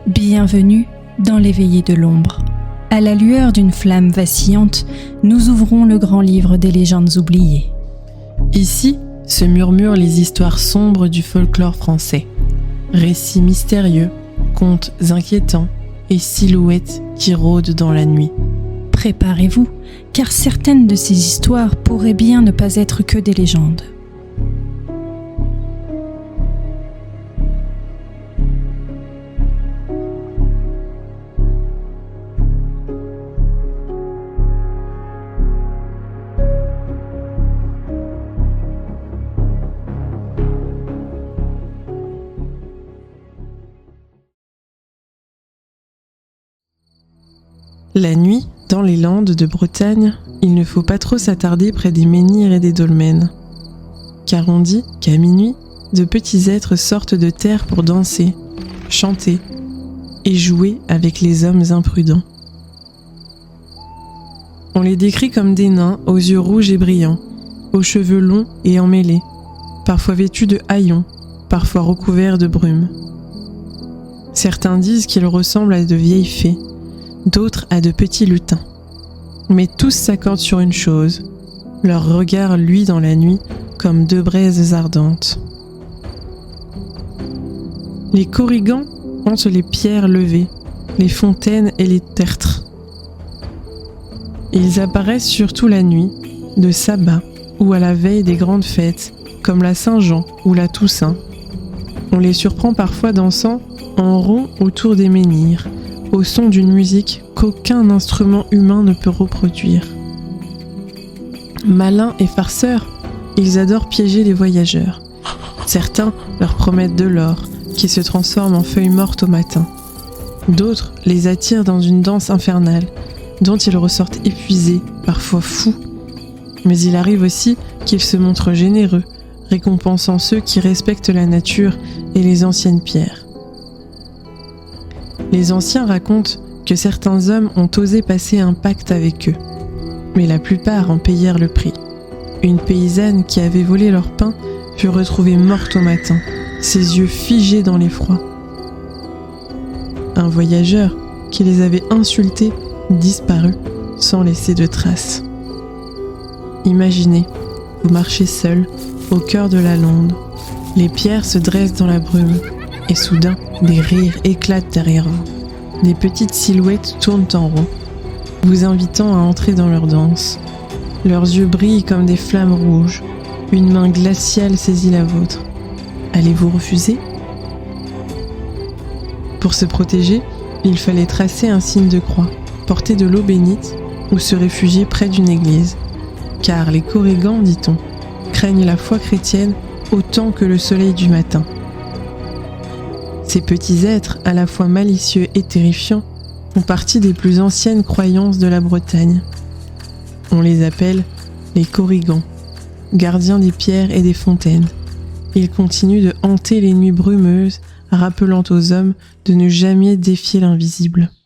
Bienvenue dans les veillées de l'ombre. À la lueur d'une flamme vacillante, nous ouvrons le grand livre des légendes oubliées. Ici se murmurent les histoires sombres du folklore français. Récits mystérieux, contes inquiétants et silhouettes qui rôdent dans la nuit. Préparez-vous, car certaines de ces histoires pourraient bien ne pas être que des légendes. La nuit, dans les Landes de Bretagne, il ne faut pas trop s'attarder près des menhirs et des dolmens. Car on dit qu'à minuit, de petits êtres sortent de terre pour danser, chanter et jouer avec les hommes imprudents. On les décrit comme des nains aux yeux rouges et brillants, aux cheveux longs et emmêlés, parfois vêtus de haillons, parfois recouverts de brume. Certains disent qu'ils ressemblent à de vieilles fées, d'autres à de petits lutins. Mais tous s'accordent sur une chose, leur regard luit dans la nuit comme deux braises ardentes. Les Korrigans hantent les pierres levées, les fontaines et les tertres. Ils apparaissent surtout la nuit, de sabbat ou à la veille des grandes fêtes, comme la Saint-Jean ou la Toussaint. On les surprend parfois dansant en rond autour des menhirs, au son d'une musique qu'aucun instrument humain ne peut reproduire. Malins et farceurs, ils adorent piéger les voyageurs. Certains leur promettent de l'or, qui se transforme en feuilles mortes au matin. D'autres les attirent dans une danse infernale, dont ils ressortent épuisés, parfois fous. Mais il arrive aussi qu'ils se montrent généreux, récompensant ceux qui respectent la nature et les anciennes pierres. Les anciens racontent que certains hommes ont osé passer un pacte avec eux, mais la plupart en payèrent le prix. Une paysanne qui avait volé leur pain fut retrouvée morte au matin, ses yeux figés dans l'effroi. Un voyageur qui les avait insultés disparut sans laisser de traces. Imaginez, vous marchez seul au cœur de la lande, les pierres se dressent dans la brume, et soudain, des rires éclatent derrière vous. Des petites silhouettes tournent en rond, vous invitant à entrer dans leur danse. Leurs yeux brillent comme des flammes rouges. Une main glaciale saisit la vôtre. Allez-vous refuser ? Pour se protéger, il fallait tracer un signe de croix, porter de l'eau bénite ou se réfugier près d'une église. Car les Korrigans, dit-on, craignent la foi chrétienne autant que le soleil du matin. Ces petits êtres, à la fois malicieux et terrifiants, font partie des plus anciennes croyances de la Bretagne. On les appelle les Korrigans, gardiens des pierres et des fontaines. Ils continuent de hanter les nuits brumeuses, rappelant aux hommes de ne jamais défier l'invisible.